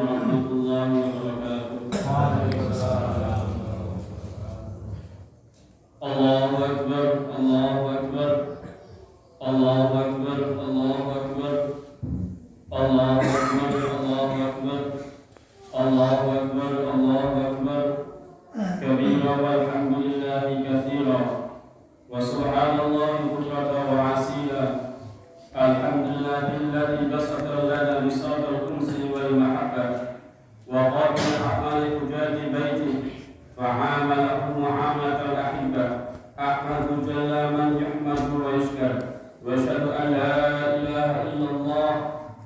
warahmatullahi wabarakatuh. Waalaikumsalam. Allahu Akbar, Allahu Akbar, Allahu Akbar, Allahu Akbar, Allahu Akbar, Allahu Akbar, Allahu Akbar, Allahu Akbar, kabira walhamdulillahi katsira, wa subhanallahi bukratan wa asila. Alhamdulillahilladzi basata lana bisadil unsi wal mahabbah wa qabil a'mali hujati baiti fa'amalahu mu'amalatal ahibbah. Ahmadu jalla man yuhmadu wa yushkar, wa asyhadu an la ilaha illallah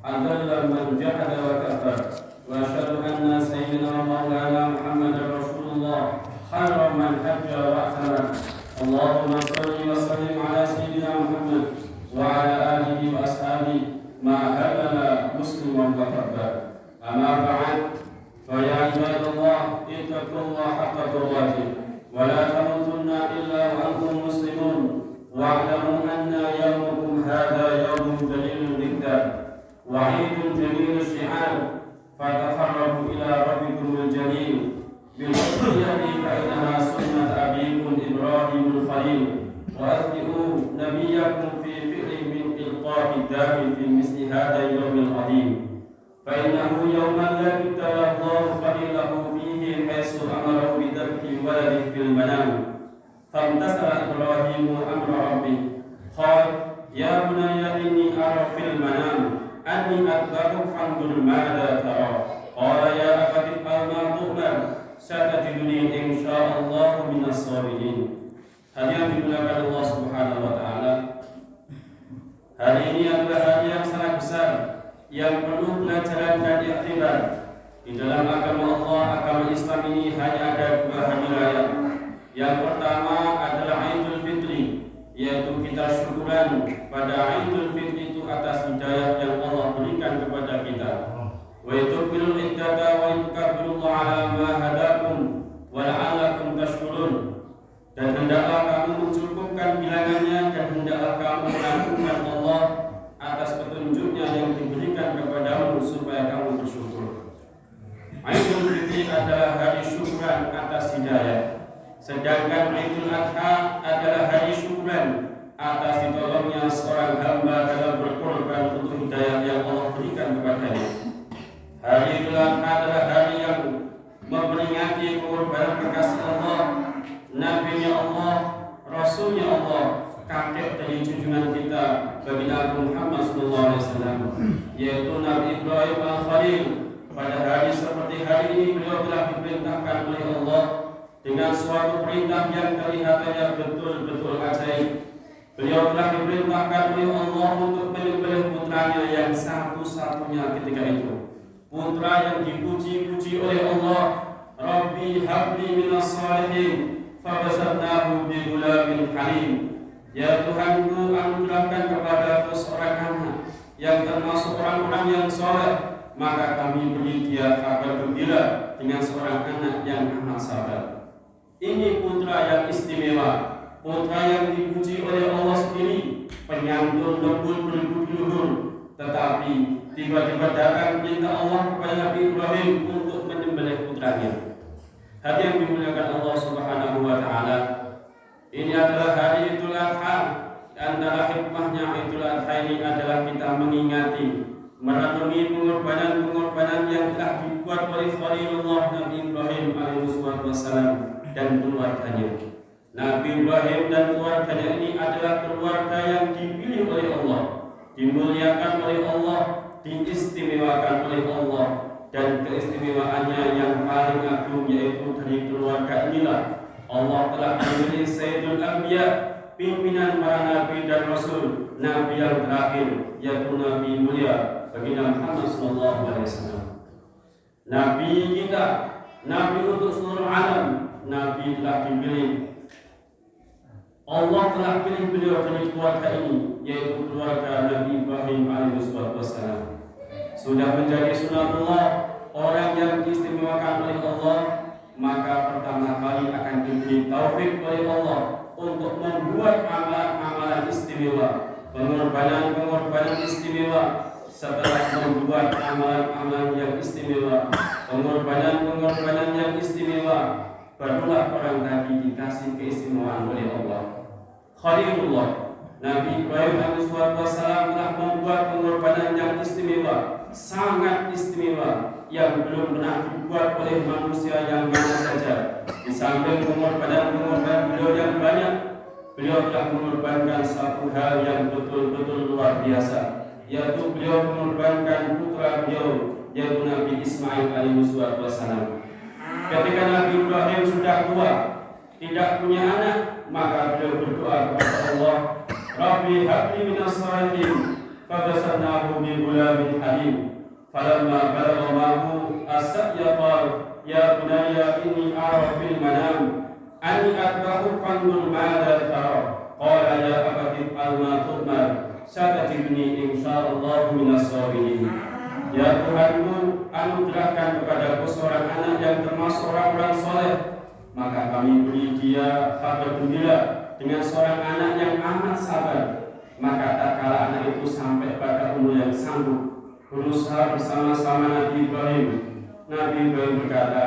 adalla man jahada wa kafar, wa asyhadu anna sayyidina maulana Muhammadar Rasulullah khairu man hajja wa ahsana. Allahumma shalli wa sallim ala sayyidina Muhammad wa ala alihi wa ashabihi ma halala musliman wa tabba. Amma ba'd, fa ya ibadallah ittaqullaha haqqa tuqatih wa la tamutunna illa wa antum muslimun wa'lamu anna yawmakum hadha yawmun jalilun dhikr wa 'idun jalilun syi'ar fataqarrabu ila rabbikumul jalil bil hujjati fa innaha sunnat abikum Ibrahimul Khalil wa asbihu nabiyyakum fi fi'lin min ilqa'i damin fi misli hadha yawmil 'azim fa innahu yawman la yubtala Allahu qalilahu fihi haythu amara bi dhabhi waladihi fil manam. Famtasala Ibrahimu amra rabbih qala ya bunayya inni ara fil manam anni adbahu fandur madza tara qala ya abati fa'al ma tu'mar satajiduni insyaallah minas sabirin. Hadirin dimuliakan Allah Subhanahu wa taala, hari ini adalah hari yang sangat besar yang penuh pelajaran dan iktibar. Di dalam agama Allah, agama Islam ini hanya ada dua hari raya. Yang pertama adalah Idul Fitri, yaitu kita syukuran pada Idul Fitri itu atas hidayah yang Allah berikan kepada kita. Wa yutukmilul iddata wa yukabirullah ala ma hadakum wa la'allakum tashkurun. Dan hendaklah kamu mencukupkan bilangannya, dan hendaklah kamu mengagungkan Allah atas petunjuknya yang diberikan kepadamu supaya kamu bersyukur. Idul Fitri adalah hari syukuran atas hidayah, sedangkan Idul Adha adalah hari syukuran atas ditolongnya seorang hamba dalam berkorban untuk hidayah yang Allah berikan kepadanya. Hari Idul Adha adalah hari yang memperingati pengorbanan kekasih Allah, Nabi-Nya Allah, Rasul-Nya Allah, kakek dari junjungan kita Nabi Muhammad SAW, yaitu Nabi Ibrahim Al-Khalil. Pada hari seperti hari ini beliau telah diperintahkan oleh Allah dengan suatu perintah yang kelihatannya betul-betul ajaib. Beliau telah diperintahkan oleh Allah untuk menyembelih putranya yang satu-satunya ketika itu, putra yang dipuji-puji oleh Allah. Rabbi habli minas salihin fabasarnahu bi ghulamin halim. Ya Tuhanku, anugerahkan kepadaku seorang anak yang termasuk orang-orang yang soleh, maka kami beri dia kabar gembira dengan seorang anak yang amat sabar. Ini putra yang istimewa, putra yang dipuji oleh Allah sendiri, penyantun lembut berbudi luhur. Tetapi tiba-tiba datang perintah Allah kepada Nabi Ibrahim untuk menyembelih putranya. Hati yang dimuliakan Allah Subhanahu wa taala, ini adalah hari Idul Adha. Antara hikmahnya Idul Adha ini adalah kita mengingati, merenungi pengorbanan-pengorbanan yang telah dibuat oleh Khalilullah Nabi Ibrahim alaihissalam dan keluarganya. Nabi Ibrahim dan keluarganya ini adalah keluarga yang dipilih oleh Allah, dimuliakan oleh Allah, diistimewakan oleh Allah, dan keistimewaannya yang paling agung yaitu dari keluarga inilah Allah telah memilih Sayyidul Anbiya, pimpinan para nabi dan rasul, nabi yang terakhir, yaitu Nabi mulia Baginda Muhammad SAW. Nabi kita, nabi untuk seluruh alam, nabi telah dipilih. Allah telah pilih beliau dari keluarga ini, yaitu keluarga Nabi Ibrahim alaihissalam. Sudah menjadi sunatullah, orang yang diistimewakan oleh Allah, maka pertama kali akan diberi taufik oleh Allah untuk membuat amalan-amalan istimewa, pengorbanan-pengorbanan istimewa, setelah membuat amalan-amalan yang istimewa, pengorbanan-pengorbanan yang istimewa, barulah orang tadi dikasih keistimewaan oleh Allah. Khalilullah Nabi Ibrahim alaihissalam telah membuat pengorbanan yang istimewa, sangat istimewa, yang belum pernah dibuat oleh manusia yang mana saja. Di samping pengorbanan beliau yang banyak, beliau telah mengorbankan satu hal yang betul-betul luar biasa, yaitu beliau mengorbankan putra beliau, yaitu Nabi Ismail alaihissalam. Ketika Nabi Ibrahim sudah tua, tidak punya anak, maka beliau berdoa kepada Allah, Rabbi habli minas salihin, fabasarnahu bi ghulamin halim. Falamma balagha ma'ahu as-sa'ya qala ya bunayya inni ara fil manam anni atba'u fanzur ma'adha tara. Qala ya abati if'al ma tu'mar satajidni insyaallahu minas sabirin. Ya Tuhanku, anugerahkan kepadaku seorang anak yang termasuk orang-orang soleh, maka kami beri dia kabar gembira dengan seorang anak yang amat sabar. Maka tak kala anak itu sampai pada umur yang sanggup berusaha bersama-sama Nabi Ibrahim. Nabi Ibrahim berkata,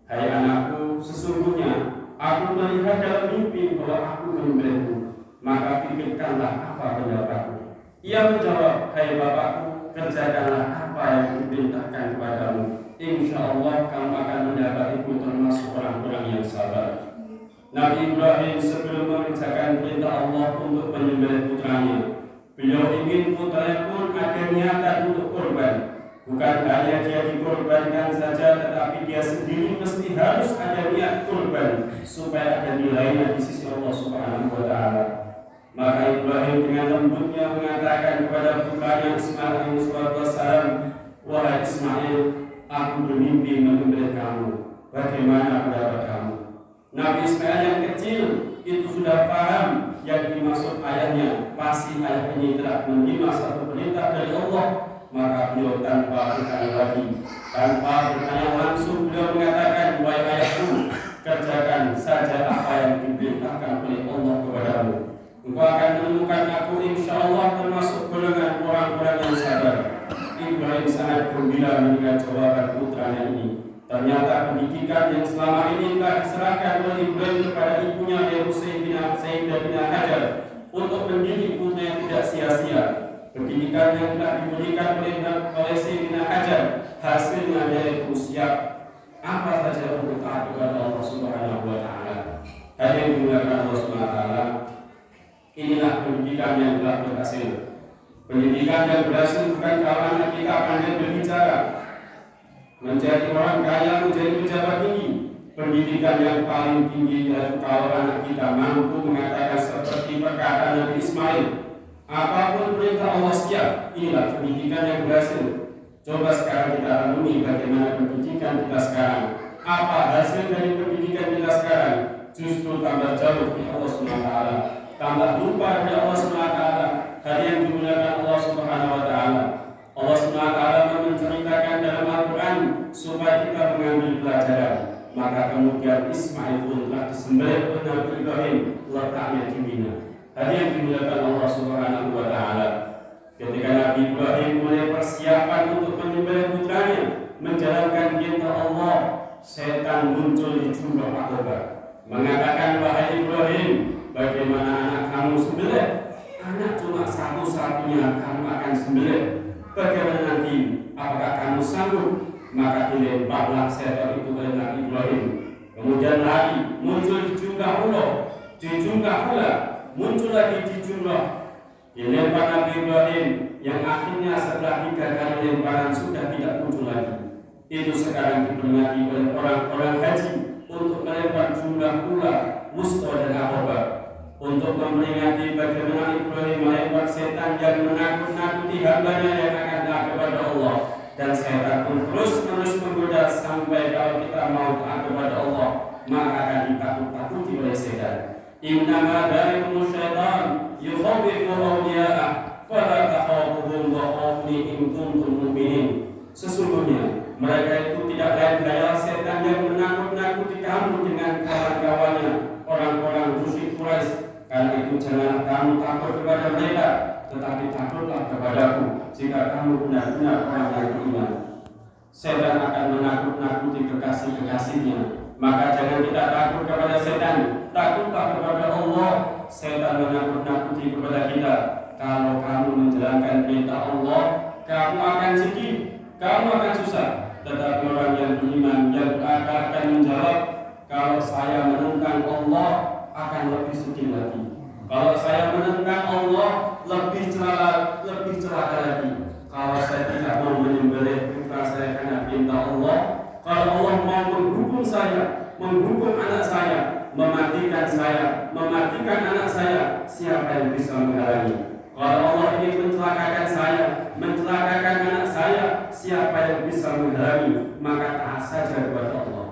hai anakku, sesungguhnya aku melihat dalam mimpi bahwa aku menyembelihmu, maka pikirkanlah apa pendapatmu. Ia menjawab, hai bapakku, kerjakanlah apa yang diperintahkan kepadamu. Insya Allah kamu akan mendapatiku termasuk orang-orang yang sabar. Nabi Ibrahim sebelum mengerjakan perintah Allah untuk menyembelih putranya, beliau ingin putranya pun ada niatan untuk korban. Bukan hanya dia dikorbankan saja, tetapi dia sendiri mesti harus ada niat korban supaya ada nilainya di sisi Allah Subhanahu wa Ta'ala. Maka Ibrahim dengan lembutnya mengatakan kepada putranya Ismail alaihissalam, wahai Ismail, aku bermimpi menyembelih kamu. Bagaimana pendapat kamu? Nabi Ismail yang kecil itu sudah paham yang dimaksud ayahnya. Pasti ayah ini telah menerima satu perintah dari Allah. Maka beliau tanpa bertanya lagi, tanpa bertanya langsung, beliau mengatakan, wahai ayahku, kerjakan saja apa yang diperintahkan oleh Allah kepadamu. Engkau akan menemukan aku insya Allah termasuk golongan orang-orang yang sabar. Ibrahim sangat gembira mendengar jawaban putranya ini. Ternyata pendidikan yang selama ini telah diserahkan oleh Ibrahim kepada ibunya yaitu Sayyidah bin Hajar untuk mendidik putranya tidak sia-sia. Pendidikan yang telah diberikan oleh Sayyidah Hajar hasilnya yaitu siap apa saja untuk taat kepada Allah Subhanahu wa Ta'ala. Hadirin dimuliakan Allah Subhanahu wa Ta'ala, inilah pendidikan yang telah berhasil. Pendidikan yang berhasil bukan kalau anak kita pandai berbicara, menjadi orang kaya, menjadi pejabat tinggi. Pendidikan yang paling tinggi yaitu kalau anak kita mampu mengatakan seperti perkataan Nabi Ismail, apapun perintah Allah siap. Inilah pendidikan yang berhasil. Coba sekarang kita renungi bagaimana pendidikan kita sekarang. Apa hasil dari pendidikan kita sekarang? Justru tambah jauh dari Allah SWT, tambah lupa dari Allah SWT. Hari yang dimuliakan Allah Subhanahu wa Ta'ala, Allah SWT menceritakan dalam Al-Quran supaya kita mengambil pelajaran. Maka kemudian Ismail pun telah disembelih oleh Nabi Ibrahim, letaknya di Mina. Hari yang dimuliakan Allah Subhanahu wa Ta'ala, ketika Nabi Ibrahim mulai persiapan untuk menyembelih putranya, menjalankan perintah Allah, setan muncul di jumlah Aqabah, mengatakan, wahai Ibrahim, bagaimana anak kamu sembelih? Anak cuma satu-satunya kamu akan sembelih. Bagaimana nanti? Apakah kamu sanggup? Maka dilemparlah setan itu oleh Nabi Ibrahim. Kemudian lagi muncul di jumlah pula, muncul lagi di jumlah. Dilempar Nabi Ibrahim, yang akhirnya setelah 3 kali lemparan sudah tidak muncul lagi. Itu sekarang diperingati oleh orang-orang haji untuk melempar jumlah pula, Wusta dan Aqabah, untuk memperingati bagaimana Ibrahim melempar setan yang menakut-nakuti hambanya yang akan taat kepada Allah. Dan setan pun terus-menerus menggoda sampai kalau kita mau taat kepada Allah, maka akan ditakut-takuti oleh setan. Innama dzalikum syaitan yukhawwifu awliya'ah fala takhafuhum wa khafuni in kuntum mu'minin. Sesungguhnya mereka itu tidak lain hanyalah setan yang menakut-nakuti kamu dengan kawan-kawannya, orang-orang musyrik Quraisy. Karena itu janganlah kamu takut kepada mereka, tetapi takutlah kepadaku jika kamu benar-benar orang yang beriman. Setan akan menakut-nakuti kekasih-kekasihnya, maka jangan kita takut kepada setan, takutlah kepada Allah. Setan menakut-nakuti kepada kita. Kalau kamu menjalankan perintah Allah, kamu akan sedih, kamu akan susah. Tetapi orang yang beriman yang akan menjawab, kalau saya menentang Allah akan lebih sedih lagi. Kalau saya menentang Allah lebih celaka lagi. Kalau saya tidak mau menyembelih putra saya karena perintah Allah, kalau Allah mau menghukum saya, menghukum anak saya, mematikan anak saya, siapa yang bisa menghalangi? Kalau Allah ingin mencelakakan saya, mencelakakan anak saya, siapa yang bisa menghalangi? Maka taat saja kepada Allah.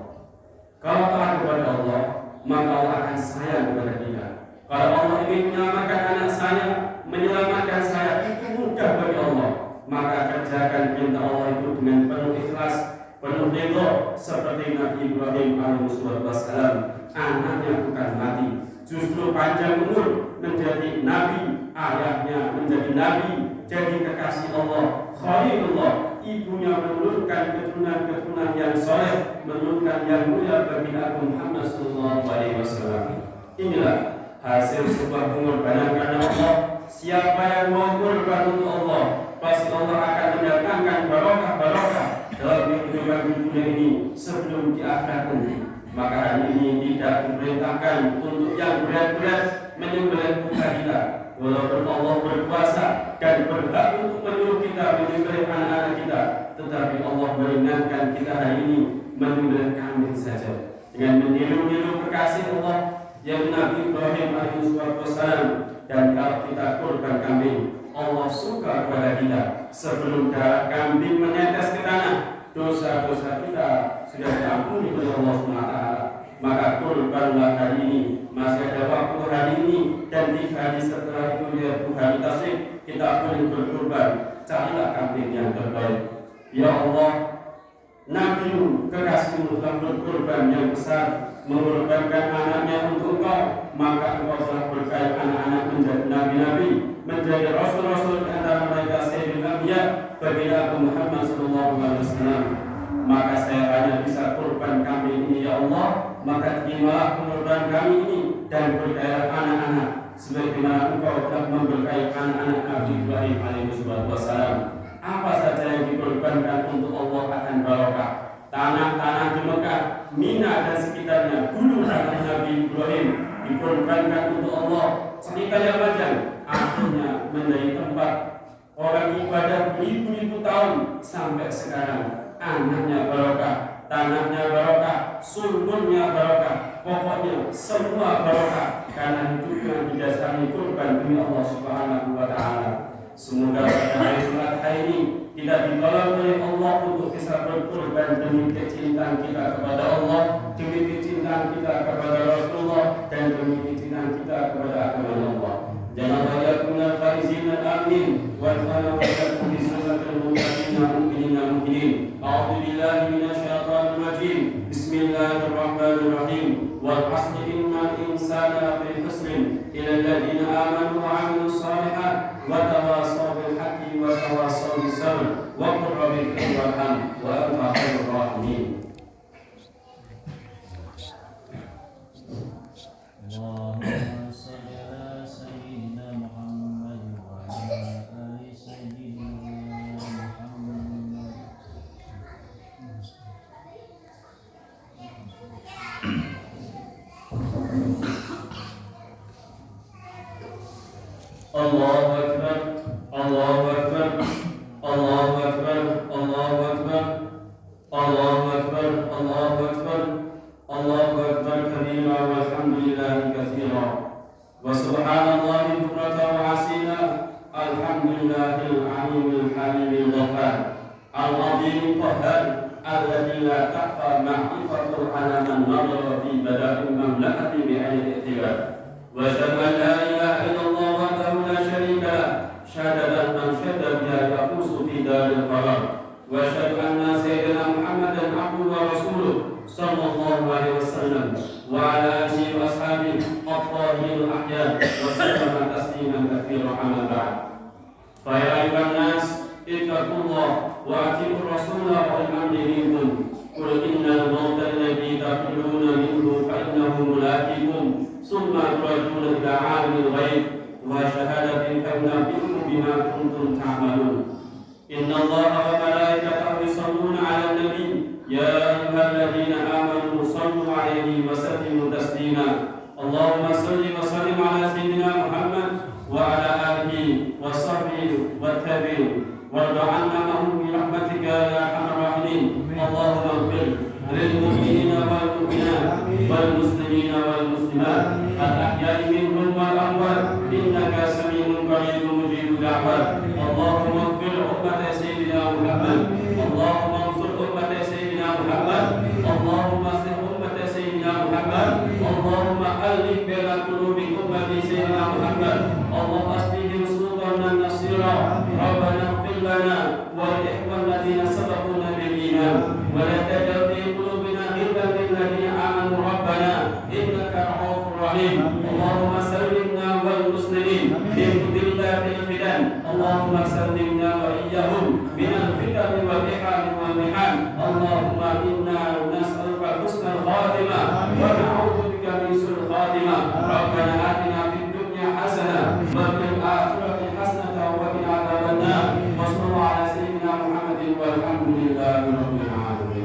Kalau taat kepada Allah, maka Allah akan sayang kepada kita. Kalau Allah ingin menyelamatkan anak saya, menyelamatkan saya, itu mudah bagi Allah. Maka kerjakan perintah Allah itu dengan penuh ikhlas, penuh ridho, seperti Nabi Ibrahim alaihissalam. Anaknya bukan mati, justru panjang umur, menjadi nabi, ayahnya menjadi nabi, jadi kekasih Allah, Khalilullah. Ibunya menurunkan keturunan yang soleh, menurunkan yang mulia bagi Nabi Muhammad SAW. Inilah hasil sebuah pengorbanan karena Allah. Siapa yang mau berkorban untuk Allah, pasti Allah akan mendatangkan barokah dalam kehidupan dunia ini sebelum di akhirat nanti. Maka hari ini tidak diperintahkan untuk yang berat-berat menyembelih putra kita. Walaupun Allah berkuasa dan berhak untuk menyuruh kita menyembelih anak-anak kita, tetapi Allah meringankan kita hari ini menyembelih kambing saja. Dengan meniru-niru kekasih Allah yang Nabi Ibrahim alaihissalam. Dan kalau kita kurban kambing, Allah suka kepada kita. Sebelum darah kambing menetes ke tanah, dosa-dosa kita sudah diampuni oleh Allah SWT. Maka kurbanlah hari ini, masih ada waktu hari ini, dan 3 hari setelah itu yaitu hari tasyrik, kita boleh berkurban. Carilah kambing yang terbaik. Ya Allah, Nabi-Mu, kekasih-Mu telah berkorban yang besar, mengorbankan anaknya untuk Engkau, maka Engkau telah berkait anak-anak menjadi nabi-nabi, menjadi rasul-rasul di antara mereka Sayyidul Anbiya bagi Nabi Muhammad SAW. Maka saya hanya bisa kurban kambing ini, ya Allah, maka terimalah pengorbanan kami ini dan berkailah anak-anak sebagaimana Engkau telah memberkahi anak-anak Nabi Ibrahim alaihissalam. Apa saja yang dikorbankan untuk Allah akan barokah. Tanah-tanah di Mekah, Mina dan sekitarnya dulu tanah Nabi Ibrahim dikorbankan untuk Allah. Ceritanya panjang, akhirnya menjadi tempat orang ibadah ribu-ribu tahun sampai sekarang. Anaknya barokah, tanahnya barokah, sumbernya barokah, pokoknya semua barokah karena hidupnya didasari kurban demi Allah Subhanahu wa Ta'ala. Semoga pada hari Jumat ini kita ditolong oleh Allah untuk bisa berkorban demi kecintaan kita kepada Allah, demi kecintaan kita kepada Rasulullah, dan demi kecintaan kita kepada agama Allah. Jangan yakunal faizin al-amin wal khalawatum bi sunnatil mu'minin. A'udzu billahi minasyaitonir rajim. Bismillahirrahmanirrahim. Wal 'asri innal insana lafi khusr illa alladziina aamanu wa 'amilus shalihaati wa tawassaw bil haqqi wa tawassaw bis sabr wa qul rabbi ighfir warham wa anta khairur rahimin. Allahumma shalli ala sayyidina Muhammad wa ala ali sayyidina Muhammad. Allahu Akbar, Allahu Akbar, Allahu Akbar, Allahu Akbar, Allahu Akbar, Allahu Akbar, Allahu Akbar kabira walhamdulillahi katsira wa subhanallahi bukratan wa asila. Alhamdulillahil alimil halimil ghafar al-azimil qahhar alladzi la takhfa ma'rifatul ala man nadara fi bada'il mamlakati bi'aini i'tibar. Wa asyhadu an la ilaha illallah wahdahu la syarika lah, syahadatan man syahada biha yafuzu fi daril qarar. Wa asyhadu anna sayyidina Muhammadan abduhu wa rasuluh sallallahu alaihi wasallam wa ala alihi wa ashabihi at-tahirin al-ahya wa sallama tasliman katsiran amma ba'd. فيا أيها الناس اتقوا الله وأطيعوا الرسول والأمر منكم قل إن الموت الذي تفرون منه فإنه ملاقيكم ثم تردون إلى عالم الغيب وشهادة فينبئكم بما كنتم تعملون إن الله وملائكته يصلون على النبي يا أيها الذين آمنوا صلوا عليه وسلموا تسليما اللهم صل وسلم على سيدنا محمد وعلى آله وصحبه والتابعين وارض عنا معهم برحمتك يا أرحم الراحمين اللهم اغفر للمؤمنين والمؤمنات والمسلمين والمسلمات الأحياء منهم والأموات إنك سميع قريب مجيب الدعوات اللهم اغفر أمة سيدنا محمد اللهم انصر أمة سيدنا محمد اللهم اصلح أمة سيدنا محمد اللهم ألف بين قلوب أمة سيدنا محمد اللهم أصلحهم سلطانا نصيرا ربنا اغفر لنا ولإخوان الذين سبقونا بالإيمان ولا تجعل في قلوبنا غلا للذين آمنوا ربنا إنك رؤوف رحيم اللهم سلمنا والمسلمين من ذلات الفتن اللهم سلمنا وإياهم من الفتن والإحام والمحن اللهم إنا نسألك حسن الخاتمة ونعوذ بك من سوء الخاتمة ربنا آتنا